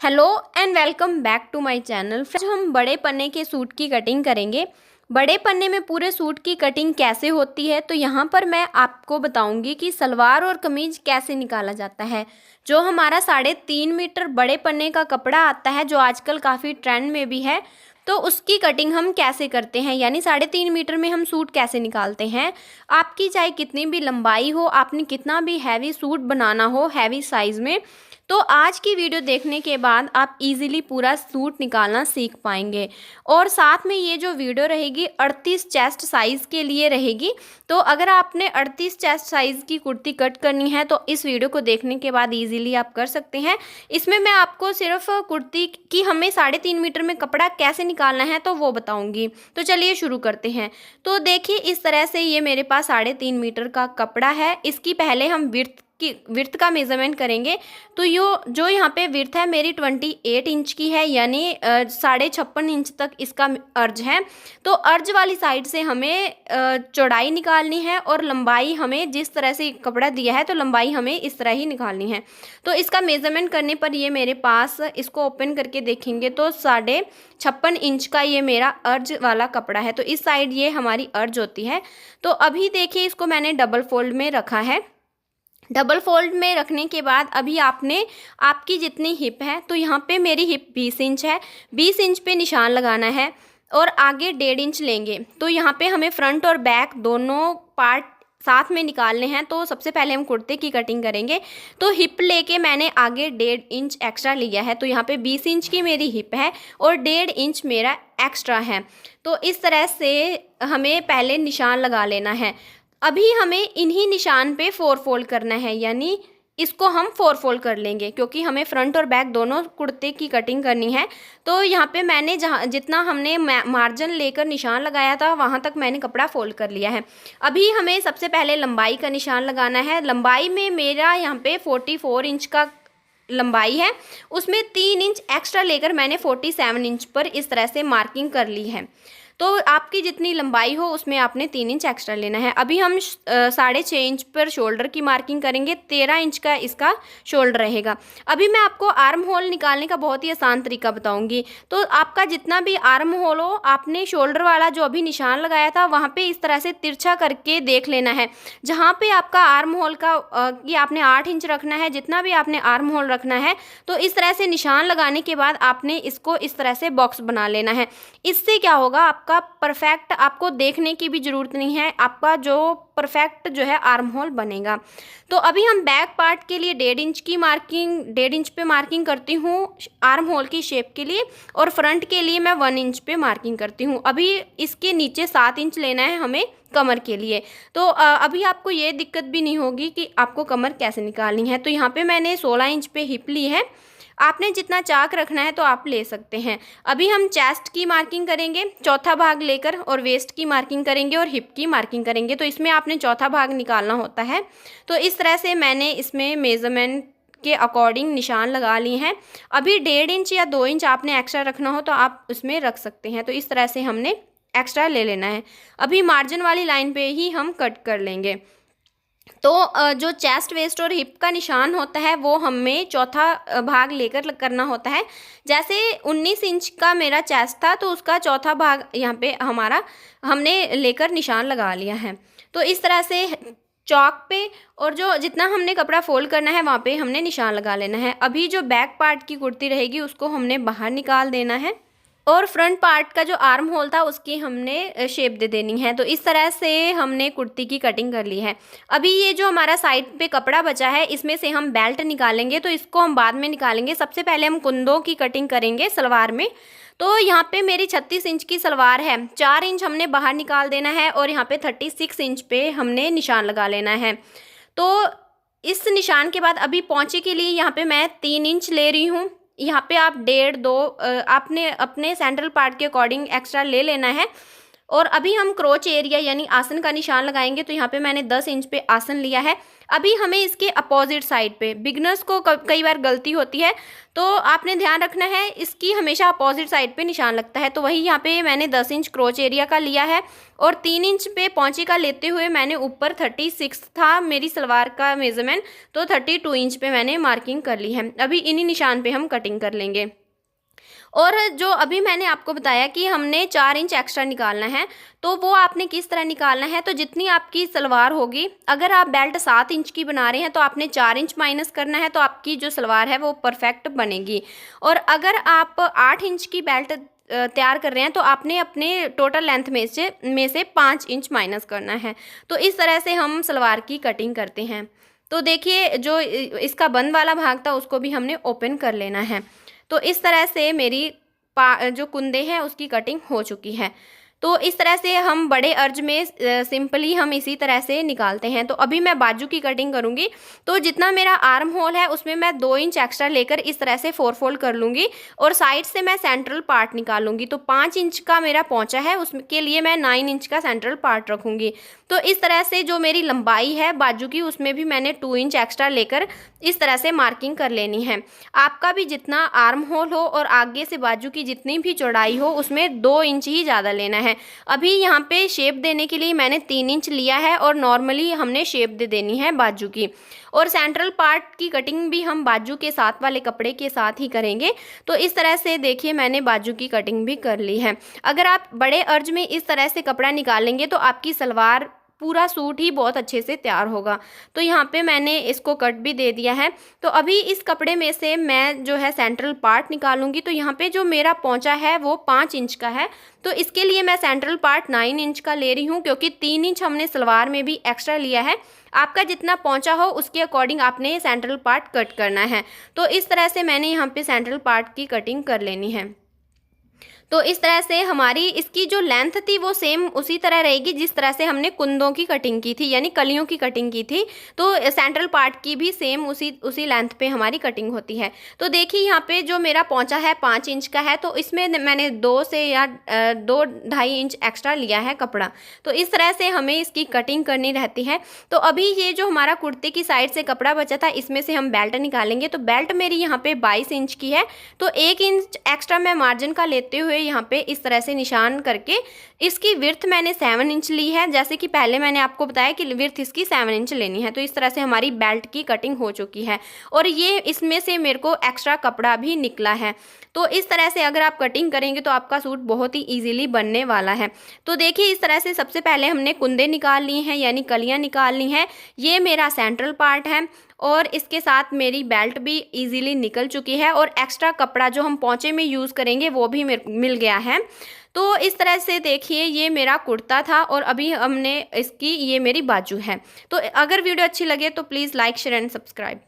Hello and welcome back to my channel. आज हम बड़े पन्ने के सूट की कटिंग करेंगे। बड़े पन्ने में पूरे सूट की कटिंग कैसे होती है, तो यहाँ पर मैं आपको बताऊंगी कि सलवार और कमीज कैसे निकाला जाता है। जो हमारा 3.5 मीटर बड़े पन्ने का कपड़ा आता है, जो आजकल काफ़ी ट्रेंड में भी है, तो उसकी कटिंग हम कैसे करते हैं, यानी 3.5 मीटर में हम सूट कैसे निकालते हैं। आपकी चाहे कितनी भी लंबाई हो, आपने कितना भी हैवी सूट बनाना हो हैवी साइज़ में, तो आज की वीडियो देखने के बाद आप इजीली पूरा सूट निकालना सीख पाएंगे। और साथ में ये जो वीडियो रहेगी 38 चेस्ट साइज़ के लिए रहेगी। तो अगर आपने 38 चेस्ट साइज़ की कुर्ती कट करनी है तो इस वीडियो को देखने के बाद इजीली आप कर सकते हैं। इसमें मैं आपको सिर्फ कुर्ती की हमें 3.5 मीटर में कपड़ा कैसे निकालना है तो वो बताऊँगी। तो चलिए शुरू करते हैं। तो देखिए, इस तरह से ये मेरे पास 3.5 मीटर का कपड़ा है। इसकी पहले हम विर्थ का मेज़रमेंट करेंगे। तो जो यहाँ पे विर्थ है मेरी 28 इंच की है, यानी 56.5 इंच तक इसका अर्ज है। तो अर्ज वाली साइड से हमें चौड़ाई निकालनी है और लंबाई हमें जिस तरह से कपड़ा दिया है तो लंबाई हमें इस तरह ही निकालनी है। तो इसका मेज़रमेंट करने पर ये मेरे पास, इसको ओपन करके देखेंगे तो 56.5 इंच का ये मेरा अर्ज वाला कपड़ा है। तो इस साइड ये हमारी अर्ज होती है। तो अभी देखिए, इसको मैंने डबल फोल्ड में रखा है। डबल फोल्ड में रखने के बाद अभी आपने आपकी जितनी हिप है, तो यहाँ पे मेरी हिप 20 इंच है, 20 इंच पे निशान लगाना है और आगे 1.5 इंच लेंगे। तो यहाँ पे हमें फ्रंट और बैक दोनों पार्ट साथ में निकालने हैं। तो सबसे पहले हम कुर्ते की कटिंग करेंगे। तो हिप लेके मैंने आगे 1.5 इंच एक्स्ट्रा लिया है। तो यहाँ पे 20 इंच की मेरी हिप है और 1.5 इंच मेरा एक्स्ट्रा है। तो इस तरह से हमें पहले निशान लगा लेना है। अभी हमें इन्हीं निशान पे 4 फोल्ड करना है, यानी इसको हम 4 फोल्ड कर लेंगे क्योंकि हमें फ्रंट और बैक दोनों कुर्ते की कटिंग करनी है। तो यहाँ पे मैंने जहाँ जितना हमने मार्जिन लेकर निशान लगाया था वहाँ तक मैंने कपड़ा फोल्ड कर लिया है। अभी हमें सबसे पहले लंबाई का निशान लगाना है। लंबाई में मेरा यहाँ पे 44 इंच का लंबाई है, उसमें 3 इंच एक्स्ट्रा लेकर मैंने 47 इंच पर इस तरह से मार्किंग कर ली है। तो आपकी जितनी लंबाई हो उसमें आपने 3 इंच एक्स्ट्रा लेना है। अभी हम 6.5 इंच पर शोल्डर की मार्किंग करेंगे। 13 इंच का इसका शोल्डर रहेगा। अभी मैं आपको आर्म होल निकालने का बहुत ही आसान तरीका बताऊंगी। तो आपका जितना भी आर्म होल हो, आपने शोल्डर वाला जो अभी निशान लगाया था वहाँ पे इस तरह से तिरछा करके देख लेना है। जहाँ पे आपका आर्म होल का कि आपने 8 इंच रखना है, जितना भी आपने आर्म होल रखना है, तो इस तरह से निशान लगाने के बाद आपने इसको इस तरह से बॉक्स बना लेना है। इससे क्या होगा, आपका परफेक्ट, आपको देखने की भी ज़रूरत नहीं है, आपका जो परफेक्ट जो है आर्म होल बनेगा। तो अभी हम बैक पार्ट के लिए 1.5 इंच की मार्किंग, 1.5 इंच पे मार्किंग करती हूँ आर्म होल की शेप के लिए, और फ्रंट के लिए मैं 1 इंच पे मार्किंग करती हूँ। अभी इसके नीचे 7 इंच लेना है हमें कमर के लिए। तो अभी आपको ये दिक्कत भी नहीं होगी कि आपको कमर कैसे निकालनी है। तो यहाँ पे मैंने 16 इंच पे हिप ली है। आपने जितना चाक रखना है तो आप ले सकते हैं। अभी हम चेस्ट की मार्किंग करेंगे चौथा भाग लेकर, और वेस्ट की मार्किंग करेंगे और हिप की मार्किंग करेंगे। तो इसमें आपने चौथा भाग निकालना होता है। तो इस तरह से मैंने इसमें मेज़रमेंट के अकॉर्डिंग निशान लगा लिए हैं। अभी 1.5 इंच या 2 इंच आपने एक्स्ट्रा रखना हो तो आप उसमें रख सकते हैं। तो इस तरह से हमने एक्स्ट्रा ले लेना है। अभी मार्जिन वाली लाइन पे ही हम कट कर लेंगे। तो जो चेस्ट वेस्ट और हिप का निशान होता है वो हमें चौथा भाग लेकर करना होता है। जैसे 19 इंच का मेरा चेस्ट था तो उसका चौथा भाग यहाँ पे हमारा हमने लेकर निशान लगा लिया है। तो इस तरह से चौक पे और जो जितना हमने कपड़ा फोल्ड करना है वहाँ पे हमने निशान लगा लेना है। अभी जो बैक पार्ट की कुर्ती रहेगी उसको हमने बाहर निकाल देना है और फ्रंट पार्ट का जो आर्म होल था उसकी हमने शेप दे देनी है। तो इस तरह से हमने कुर्ती की कटिंग कर ली है। अभी ये जो हमारा साइड पे कपड़ा बचा है इसमें से हम बेल्ट निकालेंगे, तो इसको हम बाद में निकालेंगे। सबसे पहले हम कुंदों की कटिंग करेंगे सलवार में। तो यहाँ पे मेरी 36 इंच की सलवार है, 4 इंच हमने बाहर निकाल देना है और यहाँ पे 36 इंच पे हमने निशान लगा लेना है। तो इस निशान के बाद अभी पौंचे के लिए यहाँ पे मैं 3 इंच ले रही हूँ। यहाँ पे आप 1.5 2 आपने अपने सेंट्रल पार्ट के अकॉर्डिंग एक्स्ट्रा ले लेना है। और अभी हम क्रोच एरिया यानी आसन का निशान लगाएंगे। तो यहाँ पे मैंने 10 इंच पे आसन लिया है। अभी हमें इसके अपोजिट साइड पे, बिगनर्स को कई बार गलती होती है, तो आपने ध्यान रखना है इसकी हमेशा अपोजिट साइड पे निशान लगता है। तो वही यहाँ पे मैंने 10 इंच क्रोच एरिया का लिया है और 3 इंच पे पौंचे का लेते हुए मैंने ऊपर 36 था मेरी सलवार का मेजरमेंट, तो 32 इंच पे मैंने मार्किंग कर ली है। अभी इन्हीं निशान पे हम कटिंग कर लेंगे। और जो अभी मैंने आपको बताया कि हमने 4 इंच एक्स्ट्रा निकालना है, तो वो आपने किस तरह निकालना है, तो जितनी आपकी सलवार होगी, अगर आप बेल्ट 7 इंच की बना रहे हैं तो आपने 4 इंच माइनस करना है, तो आपकी जो सलवार है वो परफेक्ट बनेगी। और अगर आप 8 इंच की बेल्ट तैयार कर रहे हैं तो आपने अपने टोटल लेंथ में से 5 इंच माइनस करना है। तो इस तरह से हम सलवार की कटिंग करते हैं। तो देखिए जो इसका बंद वाला भाग था उसको भी हमने ओपन कर लेना है। तो इस तरह से मेरी जो कुंदे हैं उसकी कटिंग हो चुकी है। तो इस तरह से हम बड़े अर्ज में सिंपली हम इसी तरह से निकालते हैं। तो अभी मैं बाजू की कटिंग करूँगी। तो जितना मेरा आर्म होल है उसमें मैं 2 इंच एक्स्ट्रा लेकर इस तरह से 4 फोल्ड कर लूँगी और साइड से मैं सेंट्रल पार्ट निकालूंगी। तो 5 इंच का मेरा पहुँचा है, उसके लिए मैं 9 इंच का सेंट्रल पार्ट रखूँगी। तो इस तरह से जो मेरी लंबाई है बाजू की उसमें भी मैंने 2 इंच एक्स्ट्रा लेकर इस तरह से मार्किंग कर लेनी है। आपका भी जितना आर्म होल हो और आगे से बाजू की जितनी भी चौड़ाई हो उसमें 2 इंच ही ज़्यादा लेना है। अभी यहाँ पे शेप देने के लिए मैंने 3 इंच लिया है और नॉर्मली हमने शेप दे देनी है बाजू की। और सेंट्रल पार्ट की कटिंग भी हम बाजू के साथ वाले कपड़े के साथ ही करेंगे। तो इस तरह से देखिए मैंने बाजू की कटिंग भी कर ली है। अगर आप बड़े अर्ज में इस तरह से कपड़ा निकालेंगे तो आपकी सलवार पूरा सूट ही बहुत अच्छे से तैयार होगा। तो यहाँ पे मैंने इसको कट भी दे दिया है। तो अभी इस कपड़े में से मैं जो है सेंट्रल पार्ट निकालूंगी। तो यहाँ पे जो मेरा पौंचा है वो 5 इंच का है, तो इसके लिए मैं सेंट्रल पार्ट 9 इंच का ले रही हूँ, क्योंकि 3 इंच हमने सलवार में भी एक्स्ट्रा लिया है। आपका जितना पौंचा हो उसके अकॉर्डिंग आपने सेंट्रल पार्ट कट करना है। तो इस तरह से मैंने यहाँ पे सेंट्रल पार्ट की कटिंग कर लेनी है। तो इस तरह से हमारी इसकी जो लेंथ थी वो सेम उसी तरह रहेगी जिस तरह से हमने कुंदों की कटिंग की थी, यानी कलियों की कटिंग की थी। तो सेंट्रल पार्ट की भी सेम उसी लेंथ पे हमारी कटिंग होती है। तो देखिए यहाँ पे जो मेरा पौंचा है 5 इंच का है, तो इसमें मैंने 2 से या 2-2.5 इंच एक्स्ट्रा लिया है कपड़ा। तो इस तरह से हमें इसकी कटिंग करनी रहती है। तो अभी ये जो हमारा कुर्ते की साइड से कपड़ा बचा था इसमें से हम बेल्ट निकालेंगे। तो बेल्ट मेरी यहाँ पे 22 इंच की है, तो 1 इंच एक्स्ट्रा मैं मार्जिन का लेते हुए यहाँ पे इस तरह से निशान करके इसकी विड्थ मैंने 7 इंच ली है। जैसे कि पहले मैंने आपको बताया कि विड्थ इसकी 7 इंच लेनी है। तो इस तरह से हमारी बेल्ट की कटिंग हो चुकी है और ये इसमें से मेरे को एक्स्ट्रा कपड़ा भी निकला है। तो इस तरह से अगर आप कटिंग करेंगे तो आपका सूट बहुत ही ईजिली बनने वाला है। तो देखिए इस तरह से सबसे पहले हमने कुंदे निकाल ली हैं, यानी कलियाँ निकाल ली हैं। ये मेरा सेंट्रल पार्ट है और इसके साथ मेरी बेल्ट भी इजीली निकल चुकी है और एक्स्ट्रा कपड़ा जो हम पौंचे में यूज़ करेंगे वो भी मिल गया है। तो इस तरह से देखिए ये मेरा कुर्ता था और अभी हमने ये मेरी बाजू है। तो अगर वीडियो अच्छी लगे तो please like share and subscribe.